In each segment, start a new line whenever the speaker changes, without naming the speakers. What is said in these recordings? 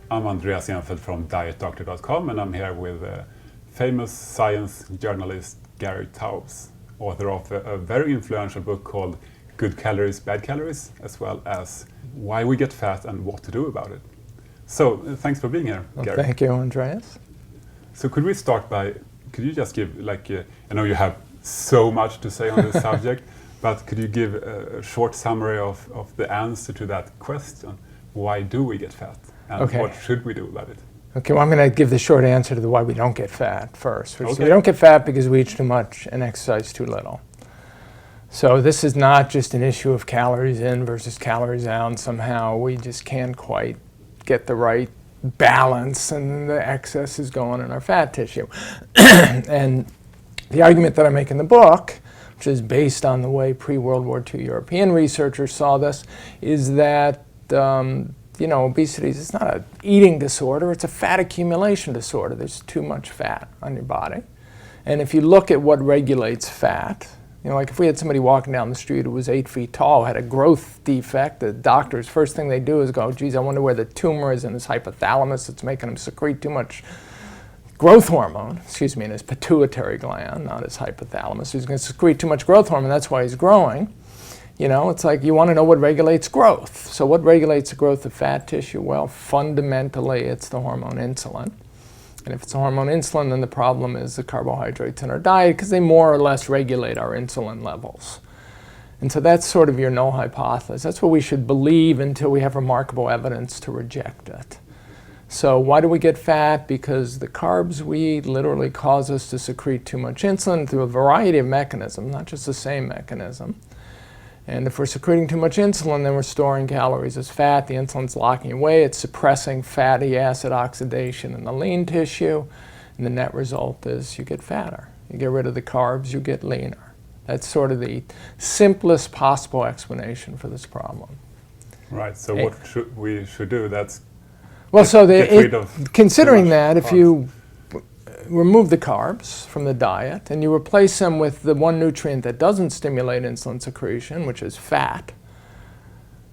I'm Andreas Enfeldt from DietDoctor.com, and I'm here with famous science journalist Gary Taubes, author of a very influential book called Good Calories, Bad Calories, as well as Why We Get Fat and What to Do About It. So, thanks for being here, Gary.
Thank you, Andreas.
So could we start by, could you just give, I know you have so much to say on this subject, but could you give a short summary of the answer to that question? Why do we get fat? And what should we do about it?
Okay, well, I'm going to give the short answer to the why we don't get fat first.
Okay.
So we don't get fat because we eat too much and exercise too little. So this is not just an issue of calories in versus calories out. Somehow we just can't quite get the right balance, and the excess is going in our fat tissue. And the argument that I make in the book, which is based on the way pre-World War II European researchers saw this, is that obesity is not an eating disorder, it's a fat accumulation disorder. There's too much fat on your body. And if you look at what regulates fat, like if we had somebody walking down the street who was 8 feet tall, had a growth defect, the doctors, first thing they do is go, geez, I wonder where the tumor is in his hypothalamus that's making him secrete too much growth hormone, in his pituitary gland, not his hypothalamus. He's going to secrete too much growth hormone, that's why he's growing. It's like you want to know what regulates growth. So what regulates the growth of fat tissue? Well, fundamentally, it's the hormone insulin. And if it's the hormone insulin, then the problem is the carbohydrates in our diet, because they more or less regulate our insulin levels. And so that's sort of your null hypothesis. That's what we should believe until we have remarkable evidence to reject it. So why do we get fat? Because the carbs we eat literally cause us to secrete too much insulin through a variety of mechanisms, not just the same mechanism. And if we're secreting too much insulin, then we're storing calories as fat. The insulin's locking away. It's suppressing fatty acid oxidation in the lean tissue. And the net result is you get fatter. You get rid of the carbs, you get leaner. That's sort of the simplest possible explanation for this problem.
Right, so what we should do, that's
considering that, if you remove the carbs from the diet and you replace them with the one nutrient that doesn't stimulate insulin secretion, which is fat,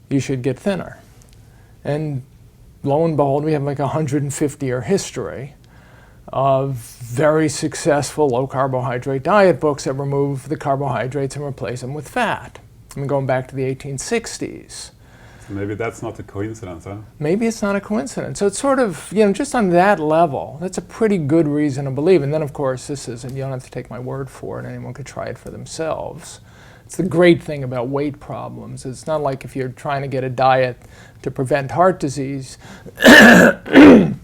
you should get thinner. And lo and behold, we have like a 150-year history of very successful low-carbohydrate diet books that remove the carbohydrates and replace them with fat. Going back to the 1860s.
Maybe that's not a coincidence, huh?
Maybe it's not a coincidence. So it's sort of, just on that level, that's a pretty good reason to believe. And then, of course, this isn't, you don't have to take my word for it. Anyone could try it for themselves. It's the great thing about weight problems. It's not like if you're trying to get a diet to prevent heart disease, you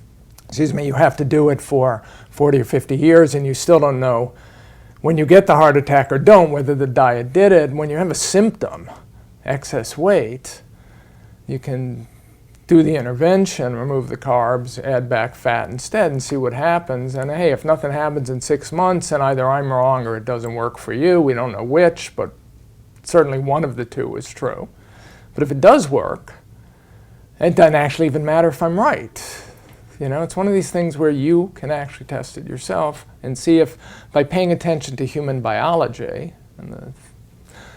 have to do it for 40 or 50 years and you still don't know when you get the heart attack or don't whether the diet did it. When you have a symptom, excess weight, you can do the intervention, remove the carbs, add back fat instead, and see what happens. And hey, if nothing happens in 6 months, then either I'm wrong or it doesn't work for you. We don't know which, but certainly one of the two is true. But if it does work, it doesn't actually even matter if I'm right. It's one of these things where you can actually test it yourself and see if, by paying attention to human biology and the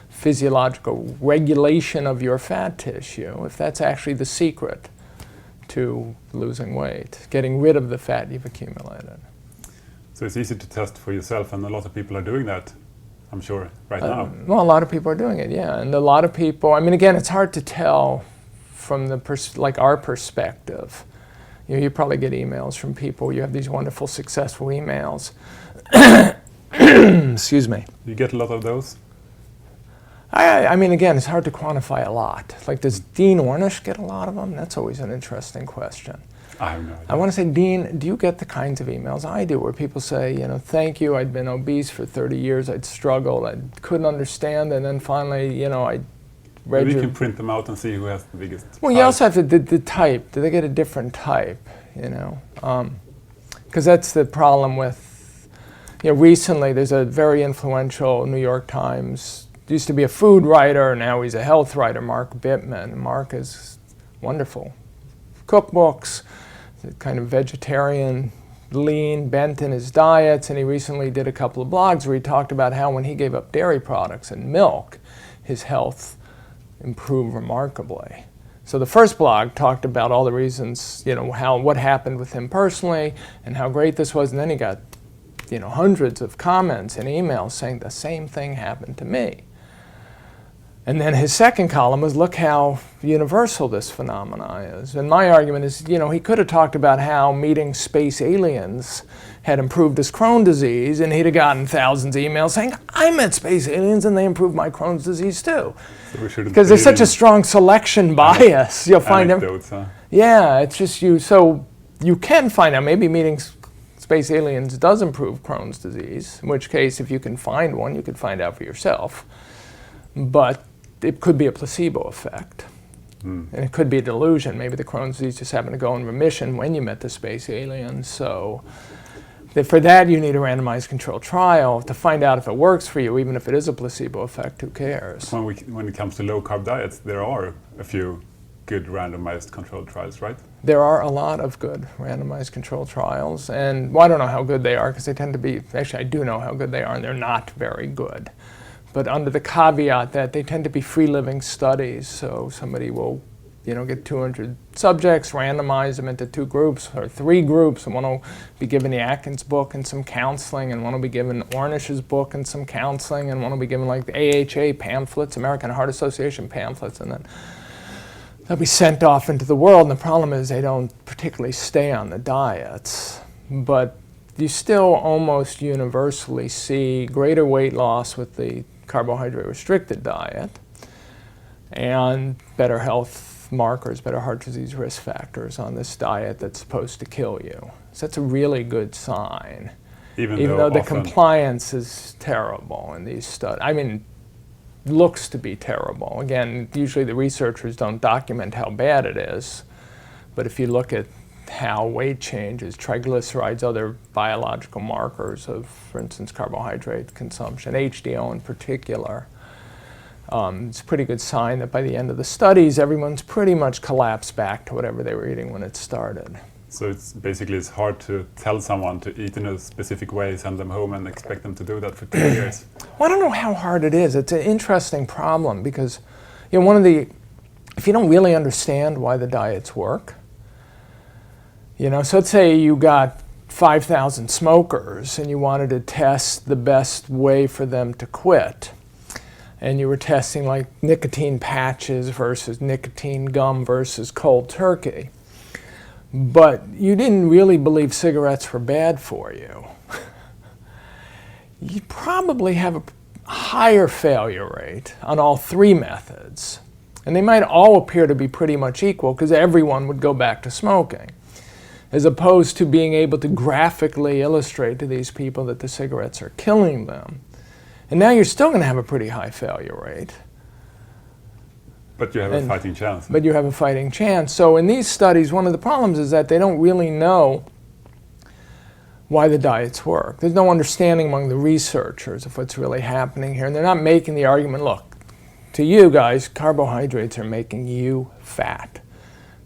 physiological regulation of your fat tissue, if that's actually the secret to losing weight, getting rid of the fat you've accumulated.
So it's easy to test for yourself, and a lot of people are doing that, I'm sure, right now.
Well, a lot of people are doing it, yeah. And a lot of people, again, it's hard to tell from our perspective. You probably get emails from people, you have these wonderful, successful emails. Excuse me.
You get a lot of those?
Again, it's hard to quantify a lot. Does Dean Ornish get a lot of them? That's always an interesting question.
I have no idea.
I want to say, Dean, do you get the kinds of emails I do where people say, thank you, I'd been obese for 30 years, I'd struggled, I couldn't understand, and then finally, I read
Maybe you can print them out and see who has the biggest
Well, you also have the type. Do they get a different type, Because that's the problem with, recently there's a very influential New York Times, used to be a food writer, now he's a health writer, Mark Bittman. Mark is wonderful. Cookbooks, kind of vegetarian, lean, bent in his diets, and he recently did a couple of blogs where he talked about how when he gave up dairy products and milk, his health improved remarkably. So the first blog talked about all the reasons, what happened with him personally and how great this was, and then he got, hundreds of comments and emails saying the same thing happened to me. And then his second column was, look how universal this phenomena is. And my argument is, he could have talked about how meeting space aliens had improved his Crohn's disease, and he'd have gotten thousands of emails saying, I met space aliens and they improved my Crohn's disease too.
So
because there's such a strong selection bias. You'll find
huh?
Yeah, it's just so you can find out maybe meeting space aliens does improve Crohn's disease, in which case if you can find one, you could find out for yourself. But it could be a placebo effect. And it could be a delusion. Maybe the Crohn's disease just happened to go in remission when you met the space aliens. So for that, you need a randomized controlled trial to find out if it works for you, even if it is a placebo effect, who cares?
When it comes to low-carb diets, there are a few good randomized controlled trials, right?
There are a lot of good randomized controlled trials. And I don't know how good they are because they tend to be, actually I do know how good they are, and they're not very good. But under the caveat that they tend to be free-living studies, so somebody will, get 200 subjects, randomize them into 2 groups or 3 groups, and one will be given the Atkins book and some counseling, and one will be given Ornish's book and some counseling, and one will be given like the AHA pamphlets, American Heart Association pamphlets, and then they'll be sent off into the world. And the problem is they don't particularly stay on the diets, but you still almost universally see greater weight loss with the carbohydrate restricted diet and better health markers, better heart disease risk factors on this diet that's supposed to kill you. So that's a really good sign. Even though the compliance is terrible in these studies. Looks to be terrible. Again, usually the researchers don't document how bad it is, but if you look at how weight changes, triglycerides, other biological markers of, for instance, carbohydrate consumption, HDL in particular, it's a pretty good sign that by the end of the studies, everyone's pretty much collapsed back to whatever they were eating when it started.
So it's hard to tell someone to eat in a specific way, send them home and expect them to do that for 2 years.
Well, I don't know how hard it is. It's an interesting problem because, if you don't really understand why the diets work, so let's say you got 5,000 smokers and you wanted to test the best way for them to quit. And you were testing like nicotine patches versus nicotine gum versus cold turkey. But you didn't really believe cigarettes were bad for you. You'd probably have a higher failure rate on all 3 methods. And they might all appear to be pretty much equal because everyone would go back to smoking, as opposed to being able to graphically illustrate to these people that the cigarettes are killing them. And now you're still going to have a pretty high failure rate.
But you have a fighting chance.
But you have a fighting chance. So in these studies, one of the problems is that they don't really know why the diets work. There's no understanding among the researchers of what's really happening here. And they're not making the argument, look, to you guys, carbohydrates are making you fat.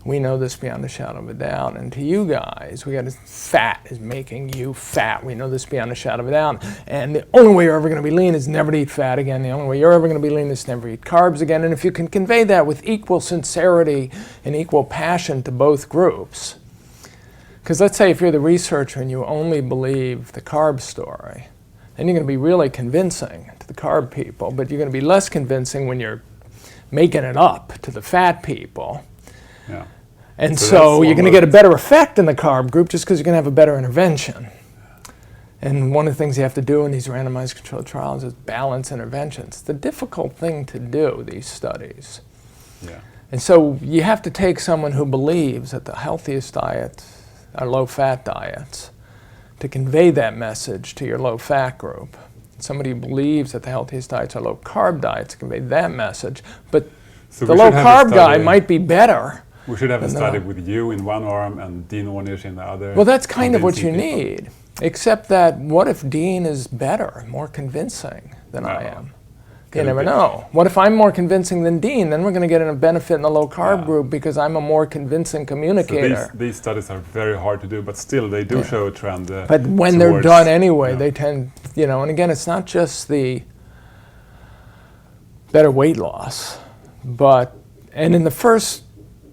We know this beyond a shadow of a doubt. And to you guys, fat is making you fat. We know this beyond a shadow of a doubt. And the only way you're ever going to be lean is never to eat fat again. The only way you're ever going to be lean is to never eat carbs again. And if you can convey that with equal sincerity and equal passion to both groups, because let's say if you're the researcher and you only believe the carb story, then you're going to be really convincing to the carb people, but you're going to be less convincing when you're making it up to the fat people.
Yeah.
And so you're going to get a better effect in the carb group just because you're going to have a better intervention. And one of the things you have to do in these randomized controlled trials is balance interventions. It's a difficult thing to do, these studies.
Yeah.
And so you have to take someone who believes that the healthiest diets are low-fat diets to convey that message to your low-fat group. Somebody who believes that the healthiest diets are low-carb diets to convey that message. But the low-carb guy might be better.
We should have a study with you in one arm and Dean Ornish in the other.
Well, that's kind of what you need. Except that what if Dean is better, more convincing than I am? You never know. What if I'm more convincing than Dean? Then we're going to get a benefit in the low-carb group because I'm a more convincing communicator.
So these studies are very hard to do, but still they do show a trend.
But when they're done anyway, they tend, and again, it's not just the better weight loss, and in the first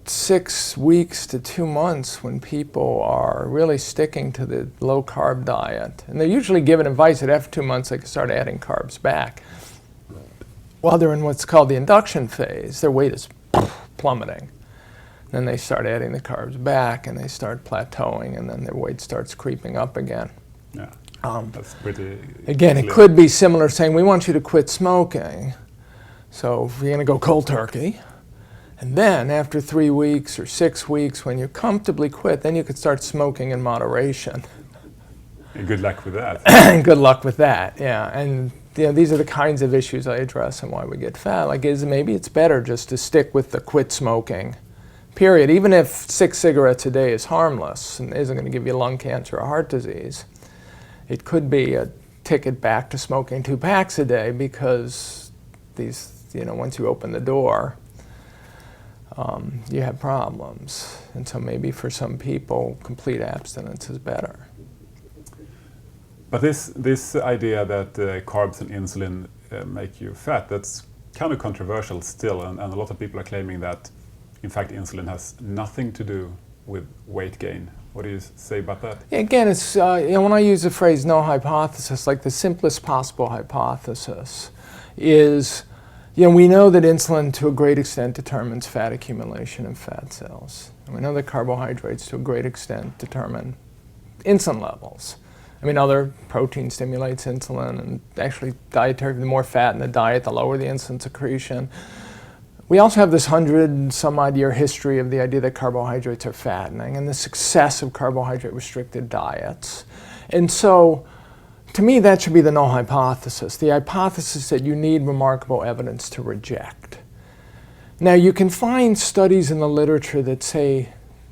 6 weeks to 2 months when people are really sticking to the low-carb diet. And they're usually given advice that after 2 months they can start adding carbs back. While they're in what's called the induction phase, their weight is plummeting. Then they start adding the carbs back and they start plateauing, and then their weight starts creeping up again.
Yeah, that's pretty
Again,
clear.
it could be similar, saying we want you to quit smoking. So if you're going to go cold turkey, and then after 3 weeks or 6 weeks, when you comfortably quit, then you could start smoking in moderation.
And good luck with that.
And good luck with that, yeah. And these are the kinds of issues I address and why we get fat. Like, maybe it's better just to stick with the quit smoking, period. Even if 6 cigarettes a day is harmless and isn't going to give you lung cancer or heart disease, it could be a ticket back to smoking 2 packs a day, because once you open the door, you have problems. And so maybe for some people, complete abstinence is better.
But this idea that carbs and insulin make you fat, that's kind of controversial still, and a lot of people are claiming that, in fact, insulin has nothing to do with weight gain. What do you say about that?
Again, it's when I use the phrase "no hypothesis," like the simplest possible hypothesis is, we know that insulin to a great extent determines fat accumulation in fat cells. And we know that carbohydrates to a great extent determine insulin levels. Other protein stimulates insulin, and actually the more fat in the diet, the lower the insulin secretion. We also have this 100-some-odd-year history of the idea that carbohydrates are fattening and the success of carbohydrate-restricted diets. And so, to me, that should be the null hypothesis, the hypothesis that you need remarkable evidence to reject. Now, you can find studies in the literature that say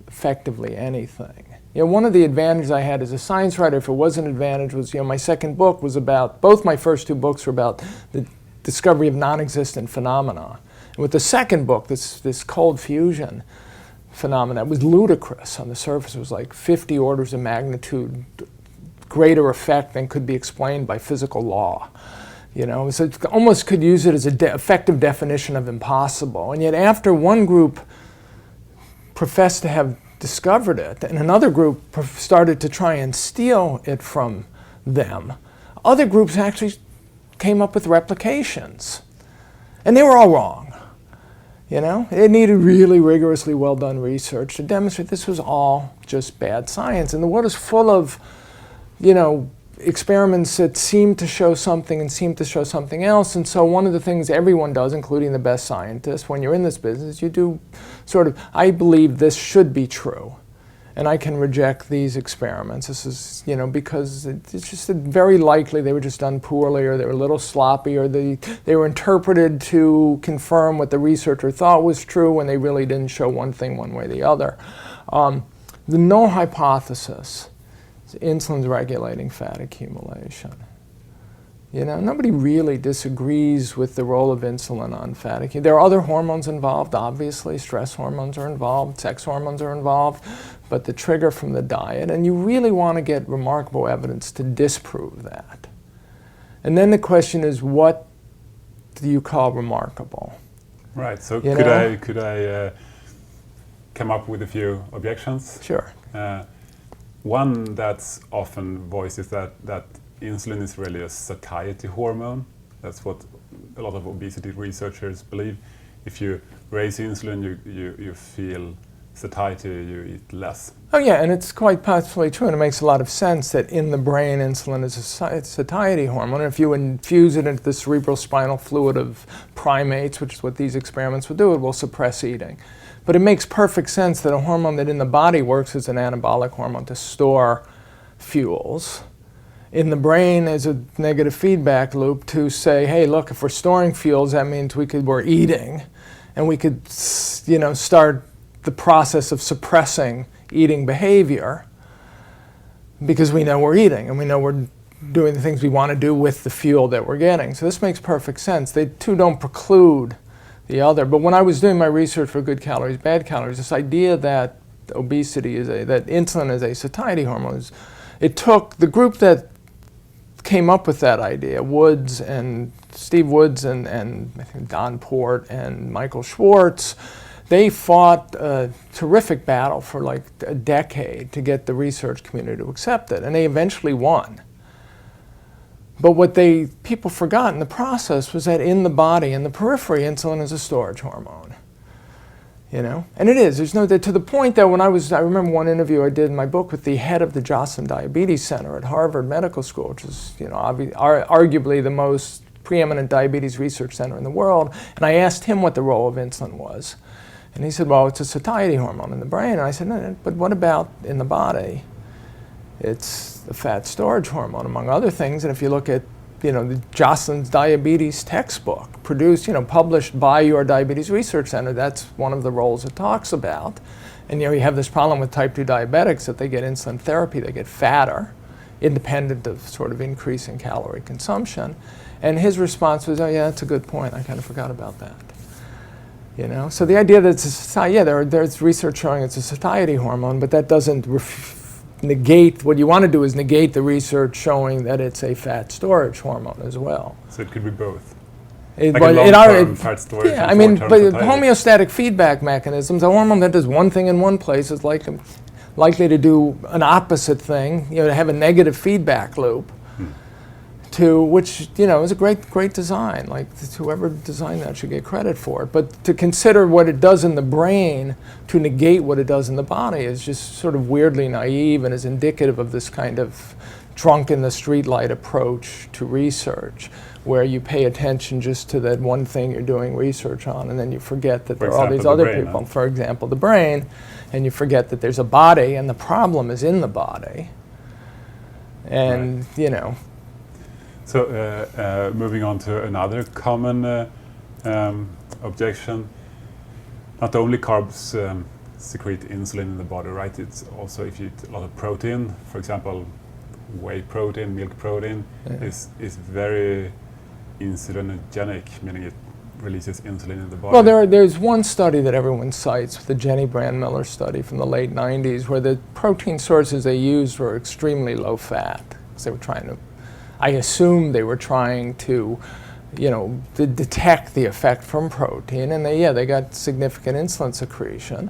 effectively anything. One of the advantages I had as a science writer, if it was an advantage, was my second book was about, both my first 2 books were about the discovery of non-existent phenomena. And with the second book, this cold fusion phenomena, was ludicrous on the surface. It was like 50 orders of magnitude greater effect than could be explained by physical law. So it almost could use it as an effective definition of impossible. And yet after one group professed to have discovered it, and another group started to try and steal it from them, other groups actually came up with replications. And they were all wrong. It needed really rigorously well done research to demonstrate this was all just bad science. And the world is full of, experiments that seem to show something and seem to show something else. And so one of the things everyone does, including the best scientists, when you're in this business, you do I believe this should be true, and I can reject these experiments. This is, because it's just very likely they were just done poorly, or they were a little sloppy, or they were interpreted to confirm what the researcher thought was true when they really didn't show one thing one way or the other. The null hypothesis is insulin's regulating fat accumulation. Nobody really disagrees with the role of insulin on fat accumulation. There are other hormones involved, obviously. Stress hormones are involved, sex hormones are involved, but the trigger from the diet, and you really want to get remarkable evidence to disprove that. And then the question is, what do you call remarkable?
Right, so could I come up with a few objections?
Sure.
One that's often voiced is that insulin is really a satiety hormone. That's what a lot of obesity researchers believe. If you raise insulin, you feel satiety, you eat less.
Oh yeah, and it's quite possibly true, and it makes a lot of sense that in the brain, insulin is a satiety hormone. And if you infuse it into the cerebral spinal fluid of primates, which is what these experiments would do, it will suppress eating. But it makes perfect sense that a hormone that in the body works as an anabolic hormone to store fuels, in the brain as a negative feedback loop to say, hey, look, if we're storing fuels, that means we're eating, and we could, start the process of suppressing eating behavior because we know we're eating and we know we're doing the things we want to do with the fuel that we're getting. So this makes perfect sense. They two don't preclude the other. But when I was doing my research for good calories, bad calories, this idea that obesity that insulin is a satiety hormone, it took the group that came up with that idea, Steve Woods and I think Don Port and Michael Schwartz, They fought a terrific battle for like a decade to get the research community to accept it, and they eventually won. But what people forgot in the process was that in the body, in the periphery, insulin is a storage hormone. And it is. There's to the point that I remember one interview I did in my book with the head of the Joslin Diabetes Center at Harvard Medical School, which is, arguably the most preeminent diabetes research center in the world. And I asked him what the role of insulin was. And he said, well, it's a satiety hormone in the brain. And I said, no, but what about in the body? It's the fat storage hormone, among other things. And if you look at the Joslin's diabetes textbook, published by your diabetes research center, that's one of the roles it talks about. And you have this problem with type 2 diabetics that they get insulin therapy, they get fatter, independent of sort of increasing calorie consumption. And his response was, oh yeah, that's a good point, I kind of forgot about that. So the idea that there's research showing it's a satiety hormone, but that doesn't negate, what you want to do is negate the research showing that it's a fat storage hormone as well.
So it could be both.
Like
a long-term fat storage.
Yeah, but homeostatic feedback mechanisms, a hormone that does one thing in one place is likely to do an opposite thing, to have a negative feedback loop. Which is a great design. Like whoever designed that should get credit for it. But to consider what it does in the brain to negate what it does in the body is just sort of weirdly naive and is indicative of this kind of drunk in the streetlight approach to research, where you pay attention just to that one thing you're doing research on, and then you forget that there are all these other people. For example, the brain, and you forget that there's a body, and the problem is in the body. And
So moving on to another common objection, not only carbs secrete insulin in the body, right? It's also if you eat a lot of protein, for example, whey protein, milk protein, is very insulinogenic, meaning it releases insulin in the body.
Well, there's one study that everyone cites, the Jenny Brandmiller study from the late 90s, where the protein sources they used were extremely low fat, because they were trying to, I assume they were trying to, to detect the effect from protein, and they got significant insulin secretion.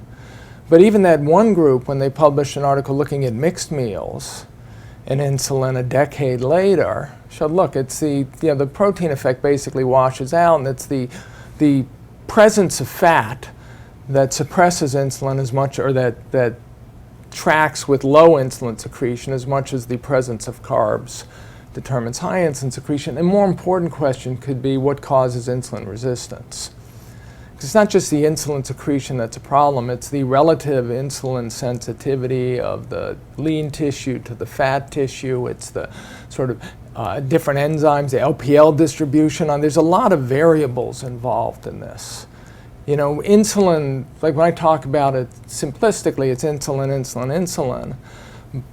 But even that one group, when they published an article looking at mixed meals and insulin a decade later, showed, look, it's the protein effect basically washes out, and it's the presence of fat that suppresses insulin as much, or that tracks with low insulin secretion as much as the presence of carbs determines high insulin secretion. And more important question could be what causes insulin resistance. Because it's not just the insulin secretion that's a problem, it's the relative insulin sensitivity of the lean tissue to the fat tissue, it's the sort of different enzymes, the LPL distribution, there's a lot of variables involved in this. Insulin, like when I talk about it simplistically, it's insulin, insulin, insulin.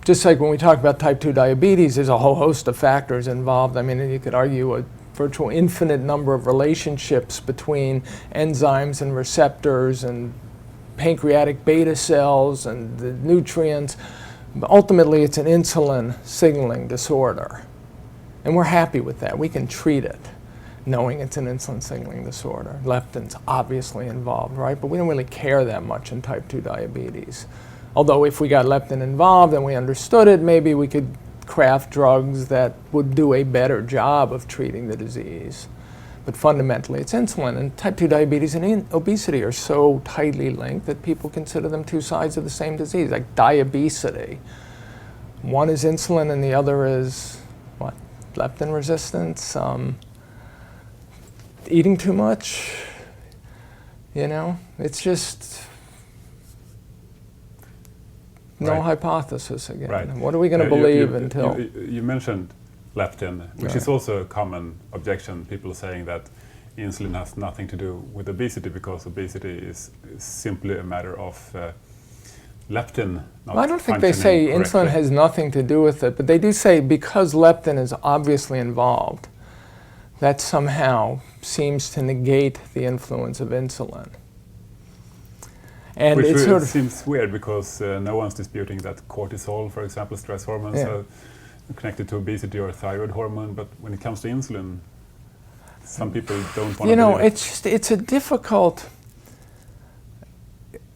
Just like when we talk about type 2 diabetes, there's a whole host of factors involved. I mean, you could argue a virtual infinite number of relationships between enzymes and receptors and pancreatic beta cells and the nutrients. But ultimately, it's an insulin signaling disorder. And we're happy with that. We can treat it knowing it's an insulin signaling disorder. Leptin's obviously involved, right? But we don't really care that much in type 2 diabetes. Although if we got leptin involved and we understood it, maybe we could craft drugs that would do a better job of treating the disease. But fundamentally, it's insulin. And type 2 diabetes and obesity are so tightly linked that people consider them two sides of the same disease, like diabesity. One is insulin and the other is, what, leptin resistance, eating too much, it's just no hypothesis again.
Right.
What are we going to believe until?
You mentioned leptin, which is also a common objection, people saying that insulin has nothing to do with obesity because obesity is simply a matter of leptin not
I don't think they say
correctly.
Insulin has nothing to do with it, but they do say because leptin is obviously involved, that somehow seems to negate the influence of insulin. And
which
it sort of
seems weird because no one's disputing that cortisol, for example, stress hormones, are connected to obesity or thyroid hormone, but when it comes to insulin, some people don't want to believe it.
it's a difficult,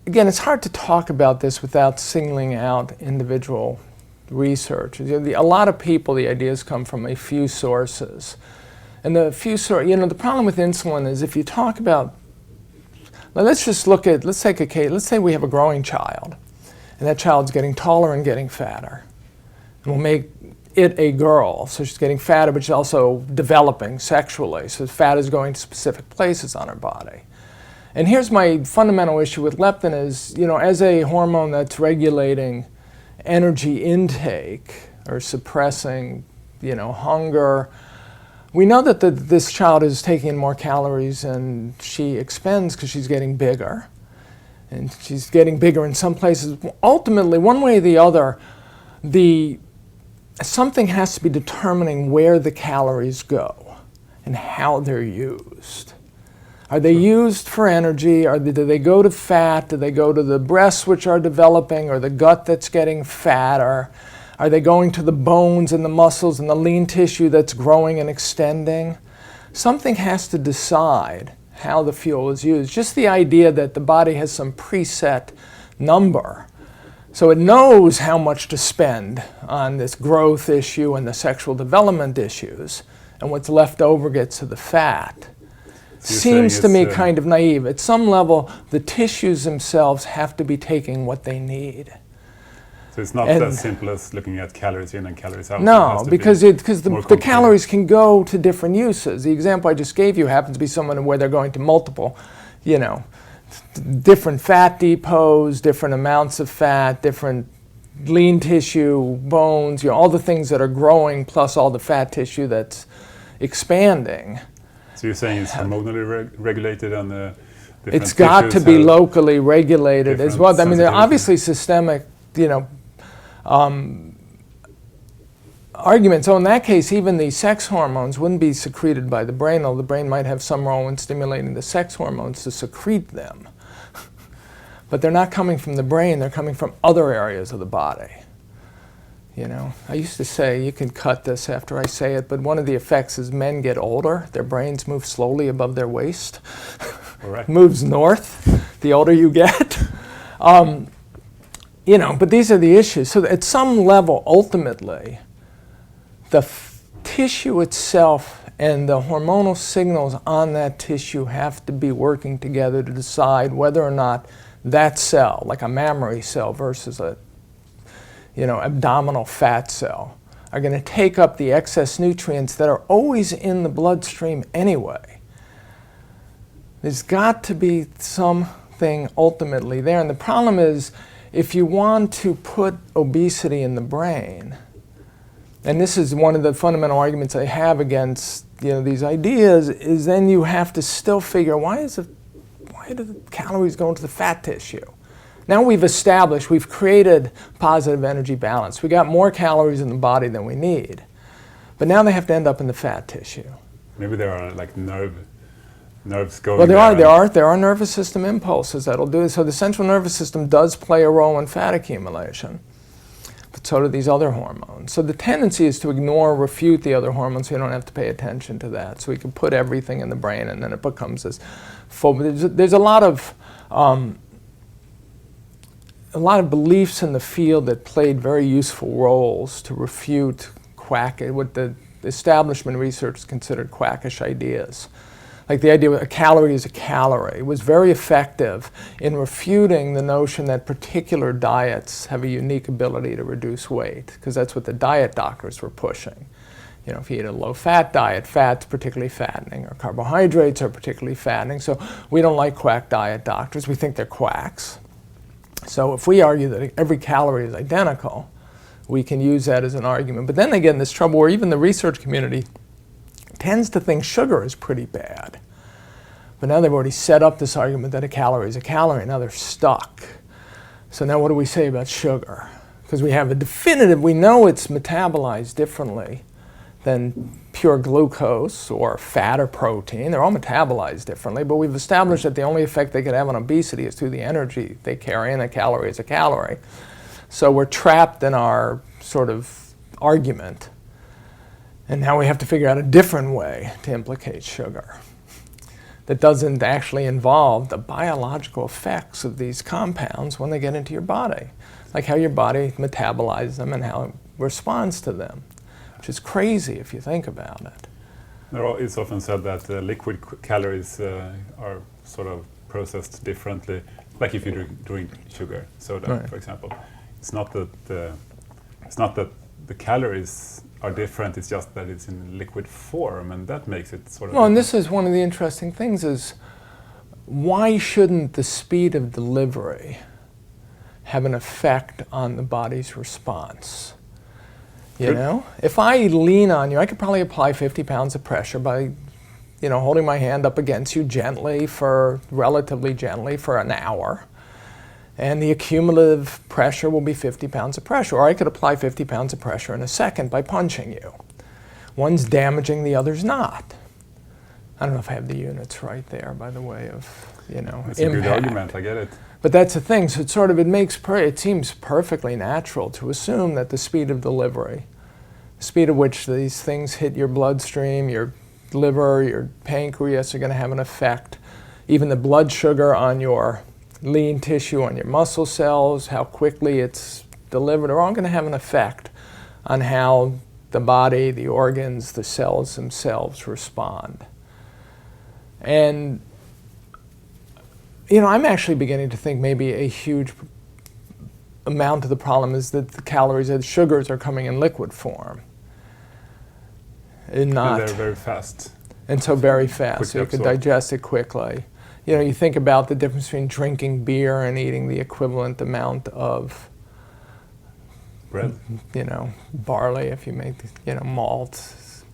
again, it's hard to talk about this without singling out individual research. A lot of people, the ideas come from a few sources. And the problem with insulin is if you talk about, let's take a case, let's say we have a growing child, and that child's getting taller and getting fatter. And we'll make it a girl, so she's getting fatter, but she's also developing sexually, so fat is going to specific places on her body. And here's my fundamental issue with leptin is, as a hormone that's regulating energy intake or suppressing, hunger, we know that this child is taking in more calories than she expends because she's getting bigger. And she's getting bigger in some places. Ultimately, one way or the other, something has to be determining where the calories go and how they're used. Are they used for energy? Do they go to fat? Do they go to the breasts which are developing or the gut that's getting fatter? Are they going to the bones and the muscles and the lean tissue that's growing and extending? Something has to decide how the fuel is used. Just the idea that the body has some preset number. So it knows how much to spend on this growth issue and the sexual development issues, and what's left over gets to the fat. Seems to me kind of naive. At some level, the tissues themselves have to be taking what they need.
So it's not as simple as looking at calories in and calories out.
No, because the calories can go to different uses. The example I just gave you happens to be someone where they're going to multiple, different fat depots, different amounts of fat, different lean tissue, bones, all the things that are growing plus all the fat tissue that's expanding.
So you're saying it's hormonally regulated on the different
It's got to be locally regulated as well. I mean, there are obviously systemic, arguments. So in that case, even the sex hormones wouldn't be secreted by the brain, although the brain might have some role in stimulating the sex hormones to secrete them. But they're not coming from the brain, they're coming from other areas of the body. I used to say, you can cut this after I say it, but one of the effects is men get older, their brains move slowly above their waist.
Right.
Moves north the older you get. But these are the issues. So at some level, ultimately, the tissue itself and the hormonal signals on that tissue have to be working together to decide whether or not that cell, like a mammary cell versus a abdominal fat cell, are going to take up the excess nutrients that are always in the bloodstream anyway. There's got to be something ultimately there. And the problem is, if you want to put obesity in the brain, and this is one of the fundamental arguments I have against these ideas, is then you have to still figure, why do the calories go into the fat tissue? Now we've created positive energy balance. We got more calories in the body than we need. But now they have to end up in the fat tissue.
Maybe there are like nerves going.
Well, there are nervous system impulses that'll do it. So the central nervous system does play a role in fat accumulation. But so do these other hormones. So the tendency is to ignore or refute the other hormones so you don't have to pay attention to that. So we can put everything in the brain and then it becomes this full. There's a lot of beliefs in the field that played very useful roles to refute what the establishment research considered quackish ideas. Like the idea that a calorie is a calorie was very effective in refuting the notion that particular diets have a unique ability to reduce weight, because that's what the diet doctors were pushing. If you eat a low-fat diet, fat's particularly fattening, or carbohydrates are particularly fattening. So we don't like quack diet doctors. We think they're quacks. So if we argue that every calorie is identical, we can use that as an argument. But then they get in this trouble where even the research community tends to think sugar is pretty bad. But now they've already set up this argument that a calorie is a calorie. Now they're stuck. So now what do we say about sugar? Because we have we know it's metabolized differently than pure glucose or fat or protein. They're all metabolized differently, but we've established that the only effect they could have on obesity is through the energy they carry, and a calorie is a calorie. So we're trapped in our sort of argument. And now we have to figure out a different way to implicate sugar. that doesn't actually involve the biological effects of these compounds when they get into your body, like how your body metabolizes them and how it responds to them, which is crazy if you think about it.
It's often said that liquid calories are sort of processed differently, like if you drink sugar, soda,
Right.
for example. It's not that the calories are different, it's just that it's in liquid form, and that makes it sort of...
Well, and this is one of the interesting things is, why shouldn't the speed of delivery have an effect on the body's response? You know? If I lean on you, I could probably apply 50 pounds of pressure by, holding my hand up against you relatively gently for an hour. And the accumulative pressure will be 50 pounds of pressure. Or I could apply 50 pounds of pressure in a second by punching you. One's damaging, the other's not. I don't know if I have the units right there, by the way, of,
It's
impact.
a good argument, I get it.
But that's the thing, so it seems perfectly natural to assume that the speed of delivery, the speed at which these things hit your bloodstream, your liver, your pancreas are going to have an effect. Even the blood sugar on your lean tissue, on your muscle cells, how quickly it's delivered, are all going to have an effect on how the body, the organs, the cells themselves respond. And I'm actually beginning to think maybe a huge amount of the problem is that the calories and sugars are coming in liquid form. And
they're very fast.
And so very fast,
Quickly
so you could
absorbed.
digest it quickly. You think about the difference between drinking beer and eating the equivalent amount of
Bread.
barley if you make, malt.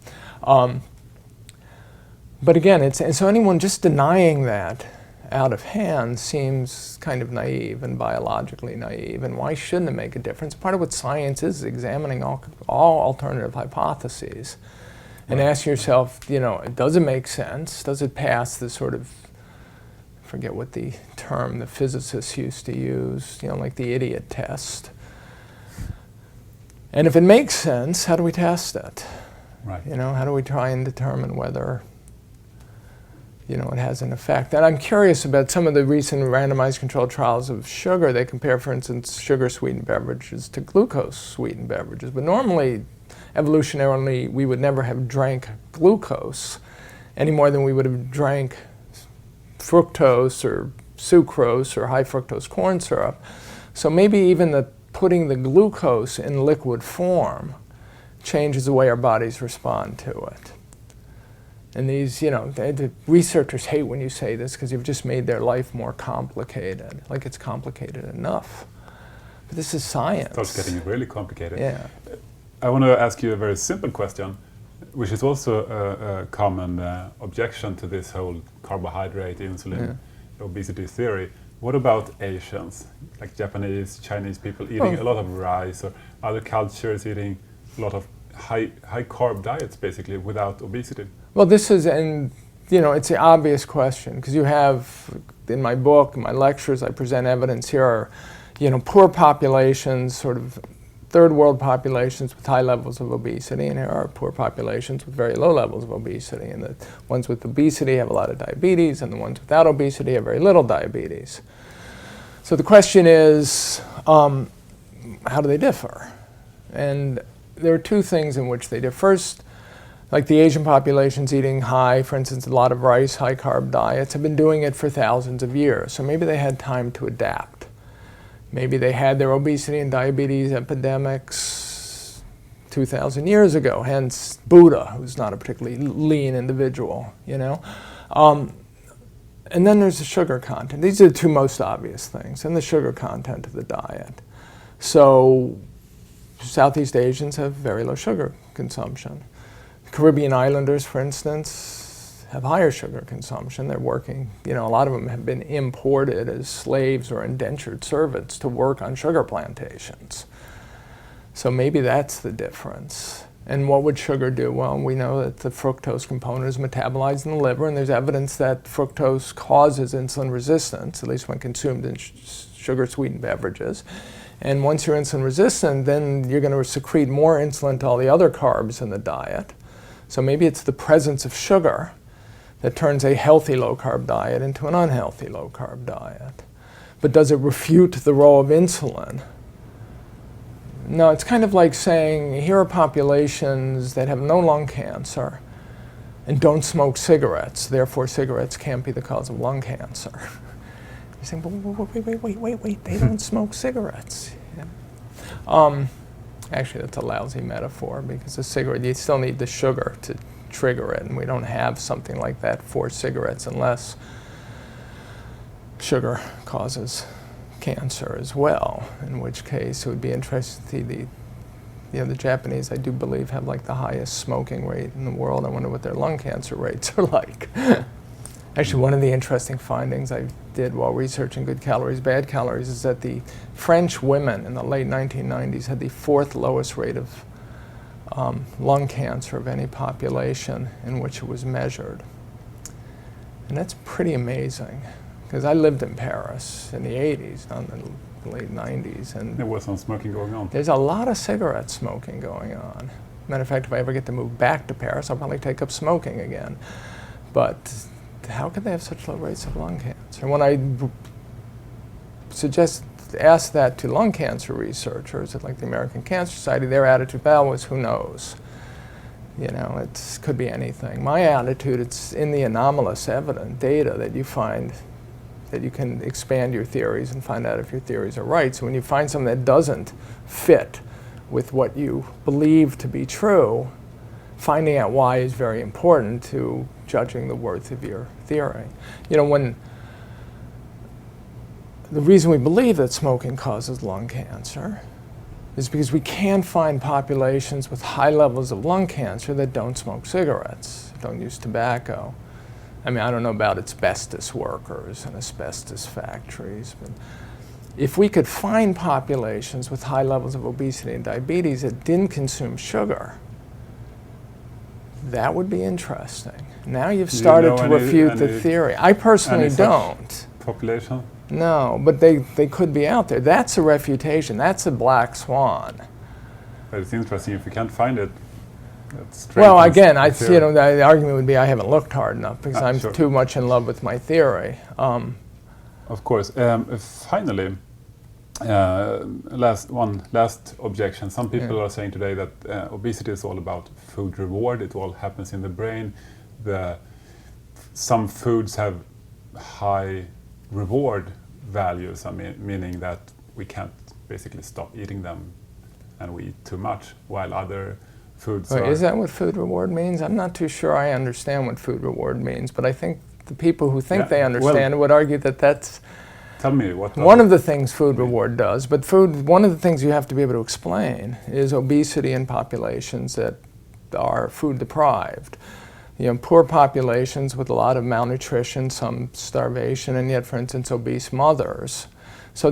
But again, and so anyone just denying that out of hand seems kind of naive and biologically naive. And why shouldn't it make a difference? Part of what science is examining all alternative hypotheses and ask yourself, does it make sense? Does it pass the sort of, I forget what the term the physicists used to use, like the idiot test. And if it makes sense, how do we test it?
Right.
How do we try and determine whether it has an effect? And I'm curious about some of the recent randomized controlled trials of sugar. They compare, for instance, sugar-sweetened beverages to glucose-sweetened beverages. But normally, evolutionarily, we would never have drank glucose any more than we would have drank fructose or sucrose or high fructose corn syrup. So maybe even putting the glucose in liquid form changes the way our bodies respond to it. And these, the researchers hate when you say this because you've just made their life more complicated, like it's complicated enough. But this is science.
It starts getting really complicated.
Yeah.
I want to ask you a very simple question, which is also a common objection to this whole carbohydrate, insulin, obesity theory. What about Asians, like Japanese, Chinese people eating a lot of rice, or other cultures eating a lot of high carb diets, basically, without obesity?
Well, this is, and it's the obvious question, because you have, in my book, in my lectures, I present evidence here are, poor populations, sort of third world populations with high levels of obesity, and here are poor populations with very low levels of obesity. And the ones with obesity have a lot of diabetes, and the ones without obesity have very little diabetes. So the question is, how do they differ? And there are two things in which they differ. First, like the Asian populations eating high, for instance, a lot of rice, high carb diets, have been doing it for thousands of years. So maybe they had time to adapt. Maybe they had their obesity and diabetes epidemics 2,000 years ago, hence Buddha, who's not a particularly lean individual, And then there's the sugar content. These are the two most obvious things, and the sugar content of the diet. So Southeast Asians have very low sugar consumption. Caribbean islanders, for instance, have higher sugar consumption. They're working, a lot of them have been imported as slaves or indentured servants to work on sugar plantations. So maybe that's the difference. And what would sugar do? Well, we know that the fructose component is metabolized in the liver, and there's evidence that fructose causes insulin resistance, at least when consumed in sugar-sweetened beverages. And once you're insulin resistant, then you're going to secrete more insulin to all the other carbs in the diet. So maybe it's the presence of sugar that turns a healthy low-carb diet into an unhealthy low-carb diet. But does it refute the role of insulin? No, it's kind of like saying, here are populations that have no lung cancer and don't smoke cigarettes, therefore cigarettes can't be the cause of lung cancer. You're saying, wait, they don't smoke cigarettes. Yeah. Actually, that's a lousy metaphor, because a cigarette, you still need the sugar to trigger it, and we don't have something like that for cigarettes unless sugar causes cancer as well, in which case it would be interesting to see the Japanese, I do believe, have like the highest smoking rate in the world. I wonder what their lung cancer rates are like. Actually, one of the interesting findings I did while researching good calories, bad calories, is that the French women in the late 1990s had the 4th lowest rate of lung cancer of any population in which it was measured. And that's pretty amazing, because I lived in Paris in the 80s, not in the late 90s. And
there was some smoking going on.
There's a lot of cigarette smoking going on. Matter of fact, if I ever get to move back to Paris, I'll probably take up smoking again. But how could they have such low rates of lung cancer? When I asked that to lung cancer researchers at like the American Cancer Society, their attitude was, who knows? You know, it could be anything. My attitude, it's in the anomalous evident data that you find that you can expand your theories and find out if your theories are right. So when you find something that doesn't fit with what you believe to be true, finding out why is very important to judging the worth of your theory. You know, the reason we believe that smoking causes lung cancer is because we can find populations with high levels of lung cancer that don't smoke cigarettes, don't use tobacco. I mean, I don't know about asbestos workers and asbestos factories, but if we could find populations with high levels of obesity and diabetes that didn't consume sugar, that would be interesting. Now you've started to refute the theory. I personally don't.
Population?
No, but they could be out there. That's a refutation. That's a black swan.
But it's interesting if you can't find it.
Well, again, the argument would be I haven't looked hard enough because I'm too much in love with my theory.
Of course. Finally, last objection. Some people are saying today that obesity is all about food reward. It all happens in the brain. Some foods have high reward values. I mean, meaning that we can't basically stop eating them, and we eat too much, while other foods are.
Is that what food reward means? I'm not too sure I understand what food reward means, but I think the people who think they understand would argue that that's.
Tell me what.
One of the things food reward does, but one of the things you have to be able to explain is obesity in populations that are food deprived. You know, poor populations with a lot of malnutrition, some starvation, and yet, for instance, obese mothers. So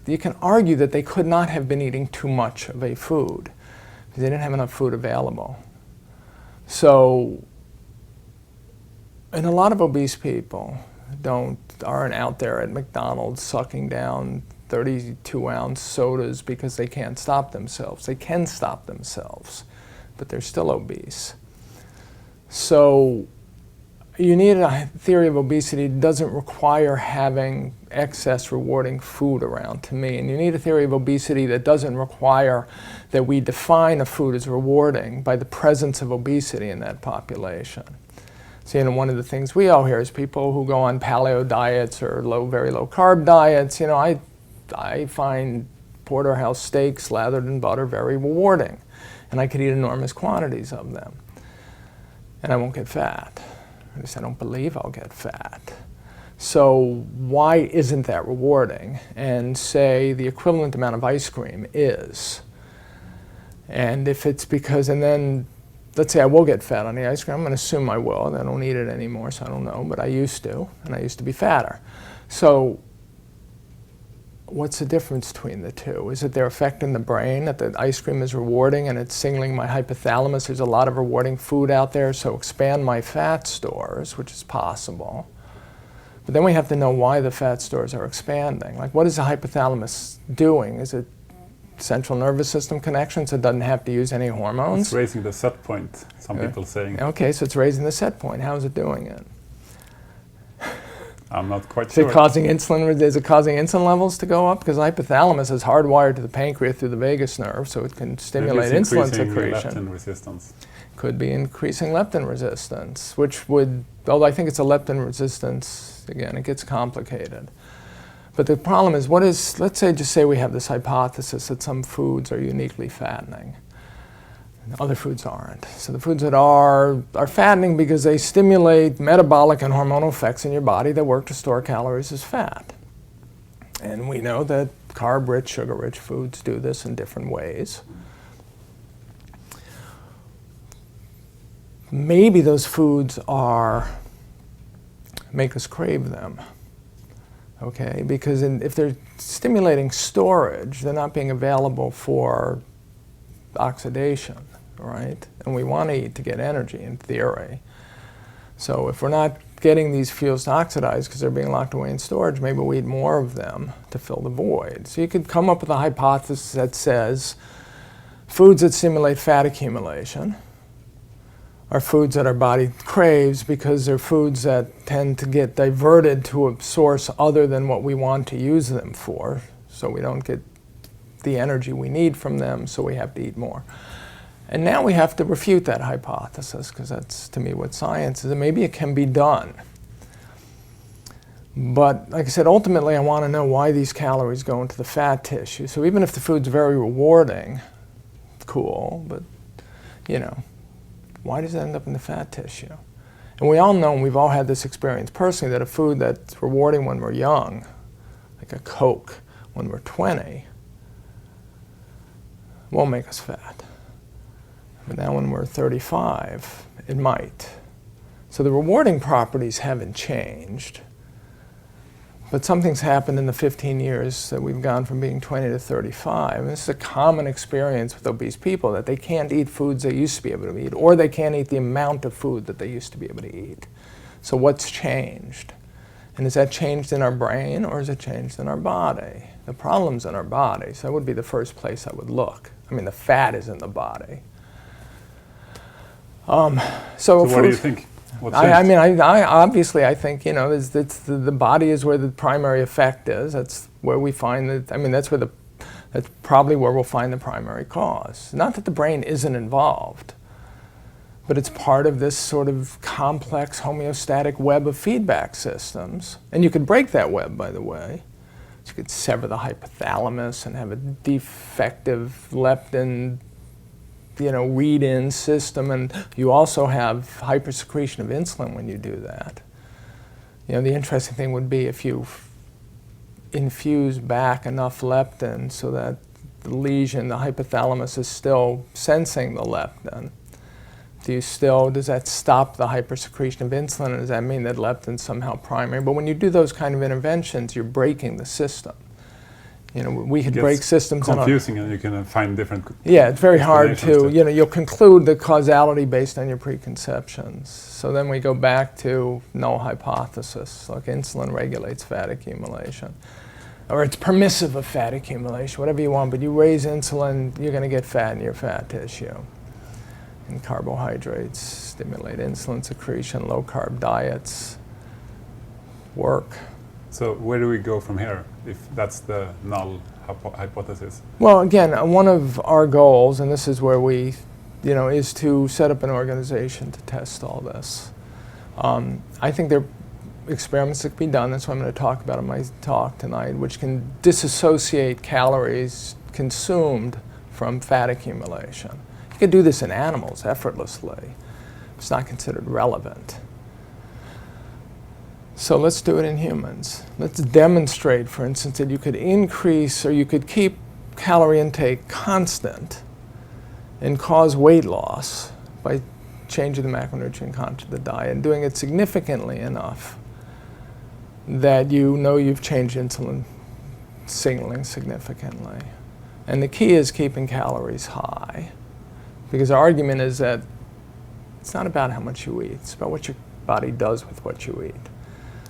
you can argue that they could not have been eating too much of a food because they didn't have enough food available. So, and a lot of obese people aren't out there at McDonald's sucking down 32-ounce sodas because they can't stop themselves. They can stop themselves, but they're still obese. So you need a theory of obesity that doesn't require having excess rewarding food around, to me. And you need a theory of obesity that doesn't require that we define a food as rewarding by the presence of obesity in that population. So, you know, one of the things we all hear is people who go on paleo diets or very low carb diets. You know, I find porterhouse steaks slathered in butter very rewarding, and I could eat enormous quantities of them. And I won't get fat. At least I don't believe I'll get fat. So why isn't that rewarding? And say the equivalent amount of ice cream is. And if it's because, and then let's say I will get fat on the ice cream, I'm going to assume I will. I don't eat it anymore, so I don't know, but I used to, and I used to be fatter. So what's the difference between the two? Is it their effect in the brain, that the ice cream is rewarding and it's signaling my hypothalamus, there's a lot of rewarding food out there, so expand my fat stores, which is possible. But then we have to know why the fat stores are expanding. Like, what is the hypothalamus doing? Is it central nervous system connections? It doesn't have to use any hormones?
It's raising the set point, some people saying.
Okay, so it's raising the set point. How is it doing it?
I'm not quite
Is
sure.
it causing insulin levels to go up? Because the hypothalamus is hardwired to the pancreas through the vagus nerve, so it can stimulate
Maybe it's
insulin
increasing
secretion.
leptin resistance.
Could be increasing leptin resistance, which would, although I think it's a leptin resistance, again, it gets complicated. But the problem is, let's say, just say we have this hypothesis that some foods are uniquely fattening. Other foods aren't. So the foods that are fattening because they stimulate metabolic and hormonal effects in your body that work to store calories as fat. And we know that carb-rich, sugar-rich foods do this in different ways. Maybe those foods make us crave them. Okay, because if they're stimulating storage, they're not being available for oxidation, right? And we want to eat to get energy, in theory. So if we're not getting these fuels to oxidize because they're being locked away in storage, maybe we eat more of them to fill the void. So you could come up with a hypothesis that says foods that stimulate fat accumulation are foods that our body craves because they're foods that tend to get diverted to a source other than what we want to use them for. So we don't get the energy we need from them, so we have to eat more. And now we have to refute that hypothesis, because that's, to me, what science is. And maybe it can be done. But like I said, ultimately I want to know why these calories go into the fat tissue. So even if the food's very rewarding, cool, but why does it end up in the fat tissue? And we all know, and we've all had this experience personally, that a food that's rewarding when we're young, like a Coke when we're 20, won't make us fat. But now when we're 35, it might. So the rewarding properties haven't changed. But something's happened in the 15 years that we've gone from being 20 to 35. And this is a common experience with obese people, that they can't eat foods they used to be able to eat, or they can't eat the amount of food that they used to be able to eat. So what's changed? And is that changed in our brain, or is it changed in our body? The problem's in our body, so that would be the first place I would look. I mean, the fat is in the body. So
what do you think?
Obviously, I think, the body is where the primary effect is. That's where we find that's probably where we'll find the primary cause. Not that the brain isn't involved, but it's part of this sort of complex homeostatic web of feedback systems. And you could break that web, by the way. You could sever the hypothalamus and have a defective leptin read-in system, and you also have hypersecretion of insulin when you do that. The interesting thing would be if you infuse back enough leptin so that the lesion, the hypothalamus, is still sensing the leptin. Does that stop the hypersecretion of insulin, and does that mean that leptin's somehow primary? But when you do those kind of interventions, you're breaking the system. We could break systems.
Confusing, and you can find different.
Yeah, it's very hard to. You'll conclude the causality based on your preconceptions. So then we go back to null hypothesis. Like insulin regulates fat accumulation, or it's permissive of fat accumulation, whatever you want. But you raise insulin, you're going to get fat in your fat tissue. And carbohydrates stimulate insulin secretion. Low carb diets work.
So where do we go from here, if that's the null hypothesis?
Well, again, one of our goals, and this is where we, is to set up an organization to test all this. I think there are experiments that can be done, that's what I'm going to talk about in my talk tonight, which can disassociate calories consumed from fat accumulation. You can do this in animals effortlessly. It's not considered relevant. So let's do it in humans. Let's demonstrate, for instance, that you could increase or you could keep calorie intake constant and cause weight loss by changing the macronutrient content of the diet and doing it significantly enough that you've changed insulin signaling significantly. And the key is keeping calories high, because our argument is that it's not about how much you eat, it's about what your body does with what you eat.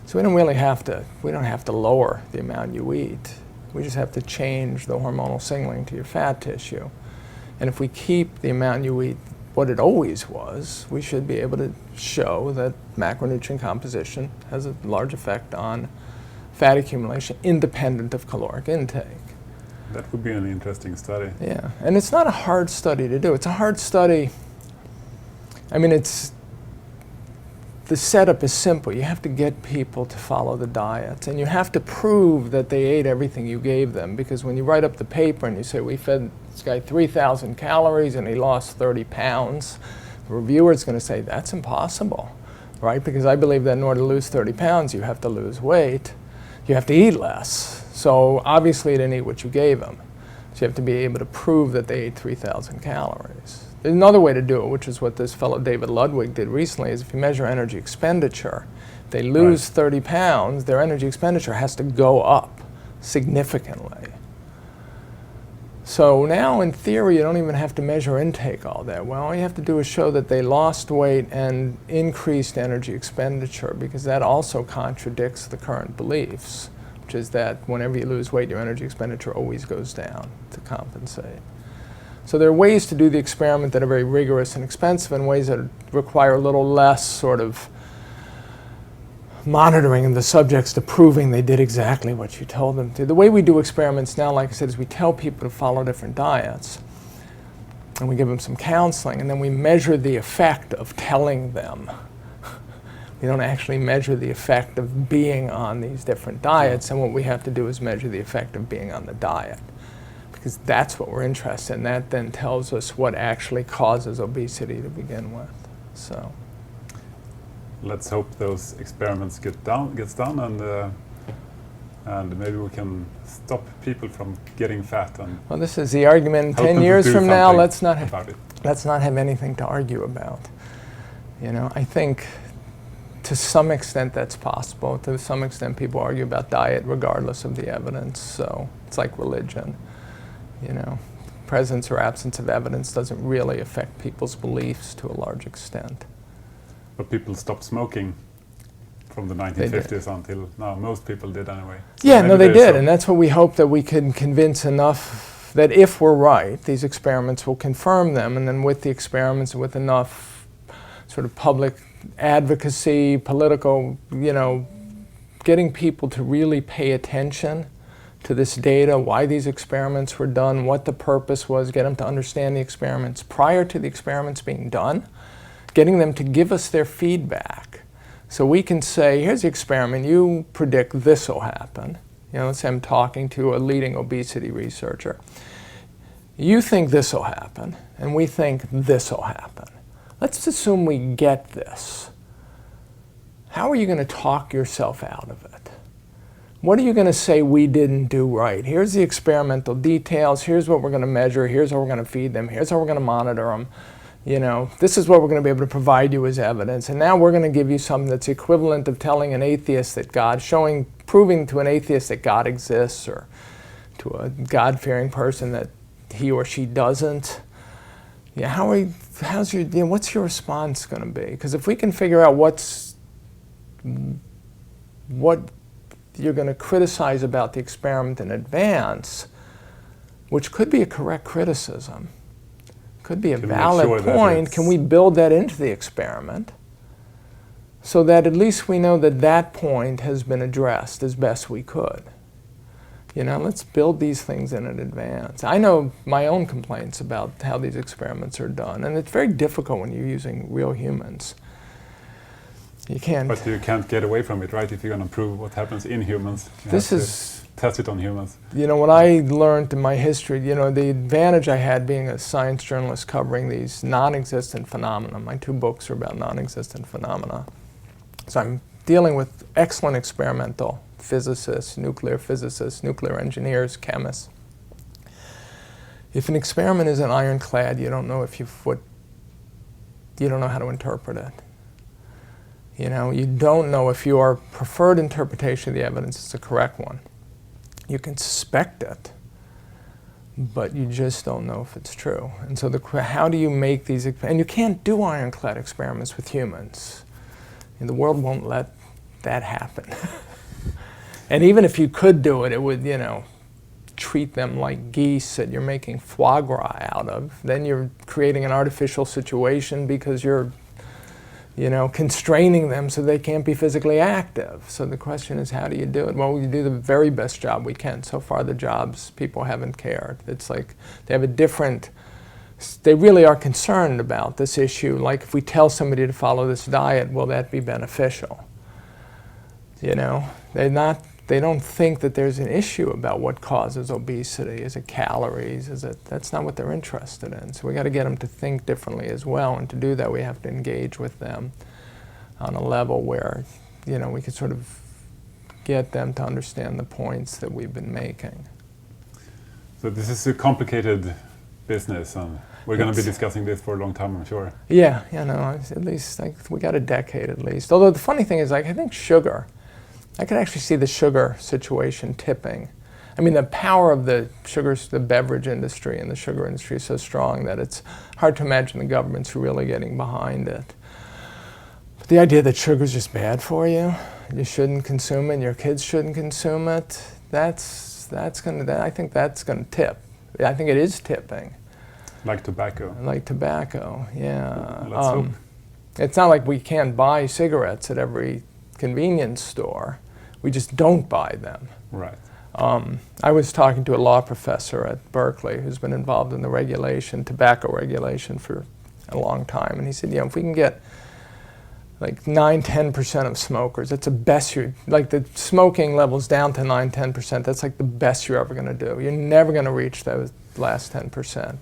So we don't have to lower the amount you eat. We just have to change the hormonal signaling to your fat tissue. And if we keep the amount you eat what it always was. We should be able to show that macronutrient composition has a large effect on fat accumulation independent of caloric intake.
That would be an interesting study.
Yeah, and it's not a hard study to do. It's a hard study. I mean, the setup is simple. You have to get people to follow the diets, and you have to prove that they ate everything you gave them, because when you write up the paper and you say, we fed this guy 3,000 calories and he lost 30 pounds, the reviewer's going to say, that's impossible, right? Because I believe that in order to lose 30 pounds, you have to lose weight. You have to eat less. So obviously you didn't eat what you gave them. So you have to be able to prove that they ate 3,000 calories. There's another way to do it, which is what this fellow David Ludwig did recently, is if you measure energy expenditure, if they lose 30 pounds, their energy expenditure has to go up significantly. So now in theory you don't even have to measure intake all that well. All you have to do is show that they lost weight and increased energy expenditure, because that also contradicts the current beliefs, which is that whenever you lose weight, your energy expenditure always goes down to compensate. So there are ways to do the experiment that are very rigorous and expensive, and ways that require a little less sort of monitoring of the subjects to proving they did exactly what you told them to. The way we do experiments now, like I said, is we tell people to follow different diets, and we give them some counseling, and then we measure the effect of telling them. We don't actually measure the effect of being on these different diets, and what we have to do is measure the effect of being on the diet, because that's what we're interested in. That then tells us what actually causes obesity to begin with. So
let's hope those experiments gets done, and maybe we can stop people from getting fat. And
well, this is the argument. 10 years from now, let's not have anything to argue about. You know, I think to some extent that's possible. To some extent, people argue about diet regardless of the evidence. So it's like religion. You know, presence or absence of evidence doesn't really affect people's beliefs to a large extent.
But people stopped smoking from the 1950s until now. Most people did anyway. So
yeah, no, they did, and that's what we hope, that we can convince enough that if we're right, these experiments will confirm them, and then with the experiments, with enough sort of public advocacy, political, you know, getting people to really pay attention to this data, why these experiments were done, what the purpose was, get them to understand the experiments prior to the experiments being done, getting them to give us their feedback. So we can say, here's the experiment, you predict this will happen. You know, let's say I'm talking to a leading obesity researcher. You think this will happen, and we think this will happen. Let's assume we get this. How are you going to talk yourself out of it? What are you going to say we didn't do right? Here's the experimental details. Here's what we're going to measure. Here's how we're going to feed them. Here's how we're going to monitor them. You know, this is what we're going to be able to provide you as evidence. And now we're going to give you something that's equivalent of telling an atheist that proving to an atheist that God exists, or to a God-fearing person that he or she doesn't. Yeah, what's your response going to be? Because if we can figure out what you're going to criticize about the experiment in advance, which could be a correct criticism, could be a valid point, can we build that into the experiment so that at least we know that that point has been addressed as best we could? You know, let's build these things in advance. I know my own complaints about how these experiments are done, and it's very difficult when you're using real humans. You can't.
But you can't get away from it, right? If you're going to prove what happens in humans,
this is
test it on humans.
You know, what I learned in my history, you know, the advantage I had being a science journalist covering these non-existent phenomena. My 2 books are about non-existent phenomena. So I'm dealing with excellent experimental physicists, nuclear engineers, chemists. If an experiment isn't ironclad, you don't know you don't know how to interpret it. You know, you don't know if your preferred interpretation of the evidence is the correct one. You can suspect it, but you just don't know if it's true. And so how do you make these, and you can't do ironclad experiments with humans. And the world won't let that happen. And even if you could do it, it would, you know, treat them like geese that you're making foie gras out of, then you're creating an artificial situation because you're, you know, constraining them so they can't be physically active. So the question is, how do you do it? Well, we do the very best job we can. So far, the jobs, people haven't cared. It's like they have a different, they really are concerned about this issue. Like if we tell somebody to follow this diet, will that be beneficial? You know, they don't think that there's an issue about what causes obesity. Is it calories? That's not what they're interested in. So we got to get them to think differently as well. And to do that, we have to engage with them on a level where, you know, we can sort of get them to understand the points that we've been making.
So this is a complicated business. We're going to be discussing this for a long time, I'm sure.
Yeah, you know, at least we got a decade at least. Although the funny thing is, like, I think sugar, I could actually see the sugar situation tipping. I mean, the power of the beverage industry and the sugar industry is so strong that it's hard to imagine the government's really getting behind it. But the idea that sugar's just bad for you, you shouldn't consume it, and your kids shouldn't consume it, I think that's gonna tip. I think it is tipping.
Like tobacco.
Like tobacco, yeah.
Let's hope.
It's not like we can't buy cigarettes at every convenience store. We just don't buy them.
Right.
I was talking to a law professor at Berkeley who's been involved in the regulation, tobacco regulation, for a long time, and he said, you know, if we can get like 9-10% of smokers, that's the best like the smoking levels down to 9-10%, that's like the best you're ever going to do. You're never going to reach those last 10%.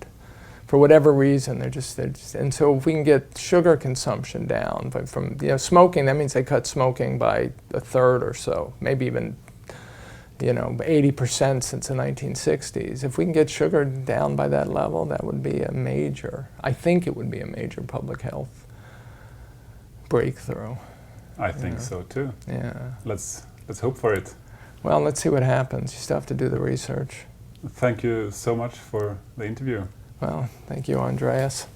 For whatever reason, they're just, and so if we can get sugar consumption down from, you know, smoking, that means they cut smoking by a third or so, maybe even, you know, 80% since the 1960s. If we can get sugar down by that level, that would be a major, I think it would be a major public health breakthrough.
I think so too.
Yeah.
Let's hope for it.
Well, let's see what happens. You still have to do the research.
Thank you so much for the interview.
Well, thank you, Andreas.